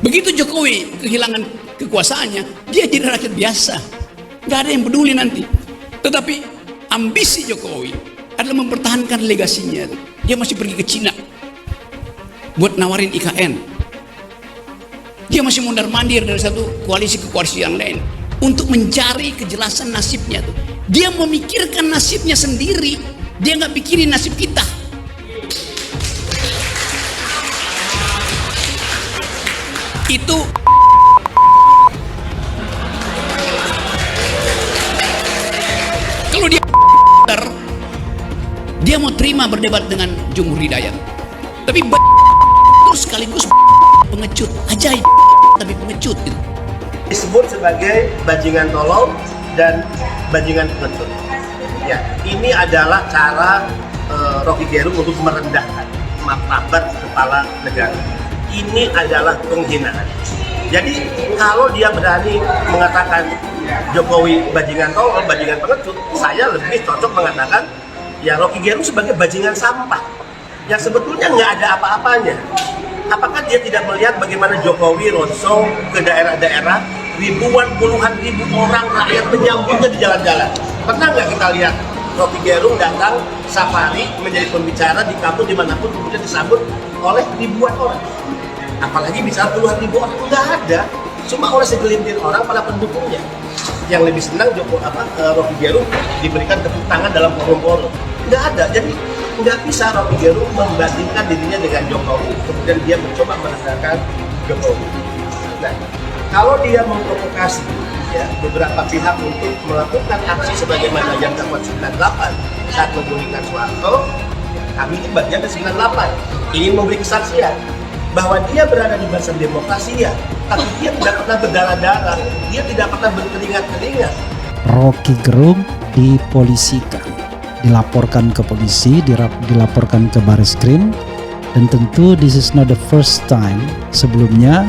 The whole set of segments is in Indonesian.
Begitu Jokowi kehilangan kekuasaannya, dia jadi rakyat biasa, nggak ada yang peduli nanti. Tetapi ambisi Jokowi adalah mempertahankan legasinya. Dia masih pergi ke Cina buat nawarin IKN. Dia masih mondar-mandir dari satu koalisi ke koalisi yang lain untuk mencari kejelasan nasibnya tuh. Dia memikirkan nasibnya sendiri, dia nggak pikirin nasib kita. Itu kalau dia mau terima berdebat dengan Jumhur Hidayat, tapi terus sekaligus pengecut, ajaib tapi pengecut gitu. Disebut sebagai bajingan tolol dan bajingan pengecut. Ya, ini adalah cara Rocky Gerung untuk merendahkan martabat kepala negara. Ini adalah penghinaan. Jadi kalau dia berani mengatakan Jokowi bajingan tolol, bajingan pengecut, saya lebih cocok mengatakan ya Rocky Gerung sebagai bajingan sampah yang sebetulnya nggak ada apa-apanya. Apakah dia tidak melihat bagaimana Jokowi roadshow ke daerah-daerah, ribuan, puluhan ribu orang rakyat menyambutnya di jalan-jalan? Pernah nggak kita lihat Rocky Gerung datang safari menjadi pembicara di kampus dimanapun kemudian disambut oleh ribuan orang? Apalagi bicara puluhan ribu orang, nggak ada. Cuma oleh segelintir orang, para pendukungnya yang lebih senang Rocky Gerung diberikan tepuk tangan dalam forum-forum. Nggak ada. Jadi nggak bisa Rocky Gerung membandingkan dirinya dengan Jokowi, kemudian dia mencoba merendahkan Jokowi. Nah, kalau dia memprovokasi ya beberapa pihak untuk melakukan aksi sebagaimana yang dilakukan 98 saat memulihkan Soeharto, kami ini bagian dari 98 ingin memberi kesaksian bahwa dia berada di barisan demokrasi ya, tapi dia tidak pernah berdarah-darah, dia tidak pernah berkeringat-keringat. Rocky Gerung dipolisikan, dilaporkan ke polisi, dilaporkan ke Bareskrim, dan tentu this is not the first time. Sebelumnya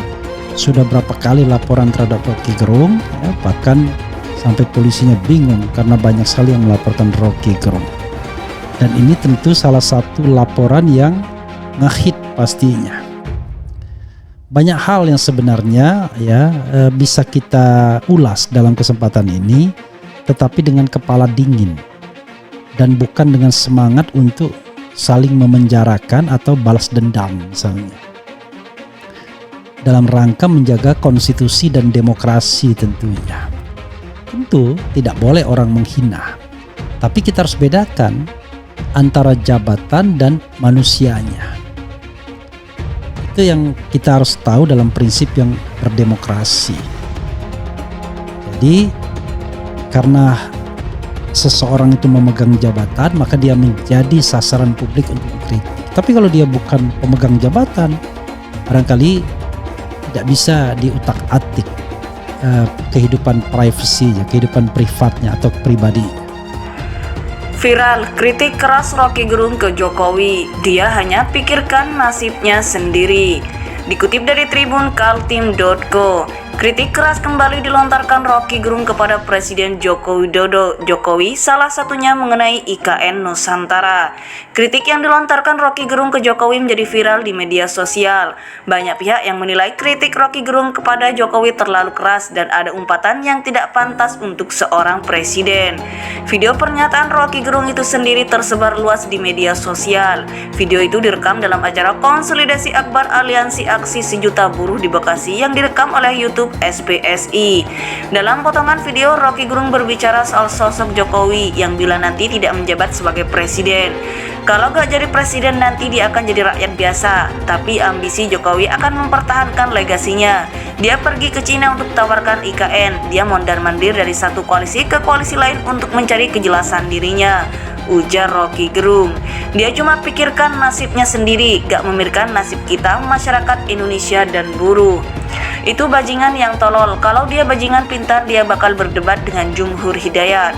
sudah berapa kali laporan terhadap Rocky Gerung, ya, bahkan sampai polisinya bingung karena banyak sekali yang melaporkan Rocky Gerung. Dan ini tentu salah satu laporan yang ngehit pastinya. Banyak hal yang sebenarnya ya bisa kita ulas dalam kesempatan ini, tetapi dengan kepala dingin dan bukan dengan semangat untuk saling memenjarakan atau balas dendam misalnya. Dalam rangka menjaga konstitusi dan demokrasi tentunya. Tentu tidak boleh orang menghina, tapi kita harus bedakan antara jabatan dan manusianya. Itu yang kita harus tahu dalam prinsip yang berdemokrasi. Jadi karena seseorang itu memegang jabatan, maka dia menjadi sasaran publik untuk mengkritik. Tapi kalau dia bukan pemegang jabatan, barangkali tidak bisa diutak-atik kehidupan privasinya, kehidupan privatnya atau pribadinya. Viral, kritik keras Rocky Gerung ke Jokowi, dia hanya pikirkan nasibnya sendiri. Dikutip dari Tribun Kaltim.co, kritik keras kembali dilontarkan Rocky Gerung kepada Presiden Joko Widodo. Jokowi salah satunya mengenai IKN Nusantara. Kritik yang dilontarkan Rocky Gerung ke Jokowi menjadi viral di media sosial. Banyak pihak yang menilai kritik Rocky Gerung kepada Jokowi terlalu keras dan ada umpatan yang tidak pantas untuk seorang presiden. Video pernyataan Rocky Gerung itu sendiri tersebar luas di media sosial. Video itu direkam dalam acara konsolidasi akbar Aliansi Aksi Sejuta Buruh di Bekasi yang direkam oleh YouTube SPSI. Dalam potongan video, Rocky Gerung berbicara soal sosok Jokowi yang bila nanti tidak menjabat sebagai presiden. Kalau gak jadi presiden nanti dia akan jadi rakyat biasa, tapi ambisi Jokowi akan mempertahankan legasinya. Dia pergi ke Cina untuk tawarkan IKN, dia mondar-mandir dari satu koalisi ke koalisi lain untuk mencari kejelasan dirinya, ujar Rocky Gerung. Dia cuma pikirkan nasibnya sendiri, gak memikirkan nasib kita masyarakat Indonesia dan buruh. Itu bajingan yang tolol. Kalau dia bajingan pintar, dia bakal berdebat dengan Jumhur Hidayat.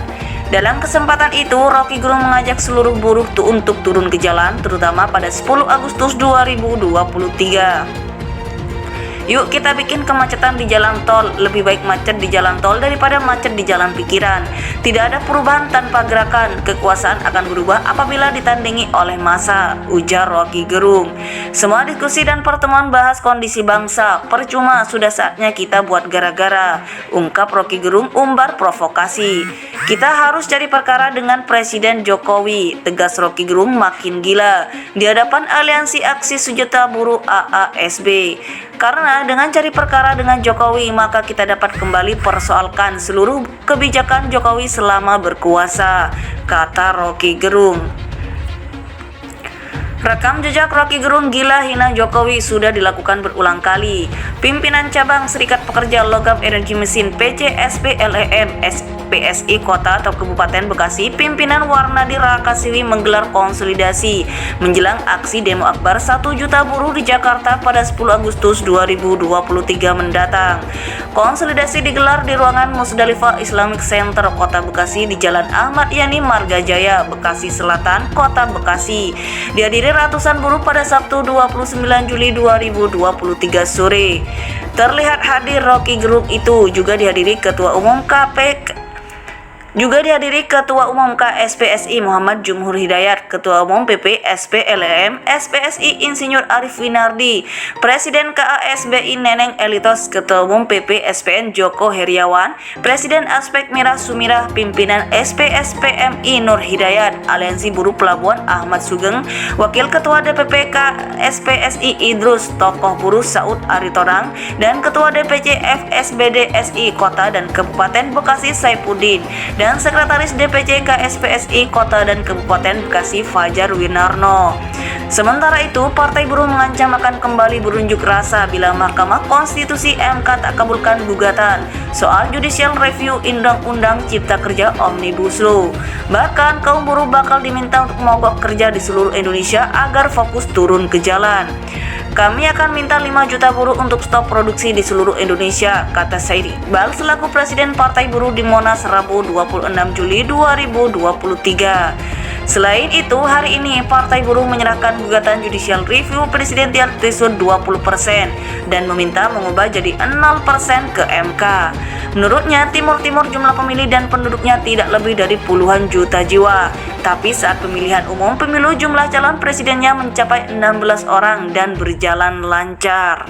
Dalam kesempatan itu, Rocky Gerung mengajak seluruh buruh untuk turun ke jalan, terutama pada 10 Agustus 2023. Yuk kita bikin kemacetan di jalan tol. Lebih baik macet di jalan tol daripada macet di jalan pikiran. Tidak ada perubahan tanpa gerakan. Kekuasaan akan berubah apabila ditandingi oleh massa, ujar Rocky Gerung. Semua diskusi dan pertemuan bahas kondisi bangsa. Percuma, sudah saatnya kita buat gara-gara, ungkap Rocky Gerung umbar provokasi. Kita harus cari perkara dengan Presiden Jokowi, tegas Rocky Gerung makin gila di hadapan Aliansi Aksi Sejuta Buruh AASB. Karena dengan cari perkara dengan Jokowi, maka kita dapat kembali persoalkan seluruh kebijakan Jokowi selama berkuasa, kata Rocky Gerung. Rekam jejak Rocky Gerung gila hina Jokowi sudah dilakukan berulang kali. Pimpinan cabang Serikat Pekerja Logam Energi Mesin PCSPLEM PSI Kota atau Kabupaten Bekasi, pimpinan Warnadi Rakasiwi menggelar konsolidasi menjelang aksi demo akbar 1 juta buruh di Jakarta pada 10 Agustus 2023 mendatang. Konsolidasi digelar di ruangan Musdalifah Islamic Center Kota Bekasi di Jalan Ahmad Yani Marga Jaya, Bekasi Selatan, Kota Bekasi. Dihadiri ratusan buruh pada Sabtu 29 Juli 2023 sore. Terlihat hadir Rocky Gerung itu juga dihadiri Ketua Umum KSPSI Muhammad Jumhur Hidayat, Ketua Umum PPSPLEM SPSI Insinyur Arif Winardi, Presiden KASBI Neneng Elitos, Ketua Umum PPSPN Joko Heriawan, Presiden Aspek Mirah Sumirah, pimpinan SPSPMI Nur Hidayat, Aliansi Buruh Pelabuhan Ahmad Sugeng, Wakil Ketua DPP KSPSI Idrus, tokoh buruh Saud Aritorang, dan Ketua DPC FSBD SI Kota dan Kabupaten Bekasi Saipuddin, dan Sekretaris DPC KSPSI Kota dan Kabupaten Bekasi Fajar Winarno. Sementara itu, Partai Buruh mengancam akan kembali berunjuk rasa bila Mahkamah Konstitusi MK tak kabulkan gugatan soal judicial review Undang-Undang Cipta Kerja Omnibus Law. Bahkan, kaum buruh bakal diminta untuk mogok kerja di seluruh Indonesia agar fokus turun ke jalan. Kami akan minta 5 juta buruh untuk stop produksi di seluruh Indonesia, kata Said Iqbal selaku Presiden Partai Buruh di Monas Rabu 26 Juli 2023. Selain itu, hari ini Partai Buruh menyerahkan gugatan judicial review presidensial threshold 20% dan meminta mengubah jadi 0% ke MK. Menurutnya, Timur jumlah pemilih dan penduduknya tidak lebih dari puluhan juta jiwa. Tapi saat pemilihan umum pemilu jumlah calon presidennya mencapai 16 orang dan berjalan lancar.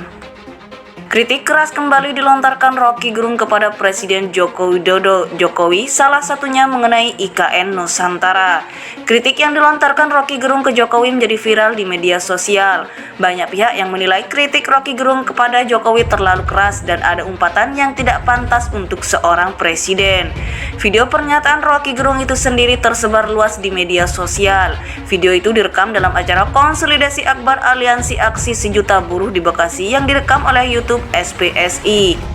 Kritik keras kembali dilontarkan Rocky Gerung kepada Presiden Joko Widodo. Jokowi salah satunya mengenai IKN Nusantara. Kritik yang dilontarkan Rocky Gerung ke Jokowi menjadi viral di media sosial. Banyak pihak yang menilai kritik Rocky Gerung kepada Jokowi terlalu keras dan ada umpatan yang tidak pantas untuk seorang presiden. Video pernyataan Rocky Gerung itu sendiri tersebar luas di media sosial. Video itu direkam dalam acara konsolidasi akbar Aliansi Aksi Sejuta Buruh di Bekasi yang direkam oleh YouTube SPSI.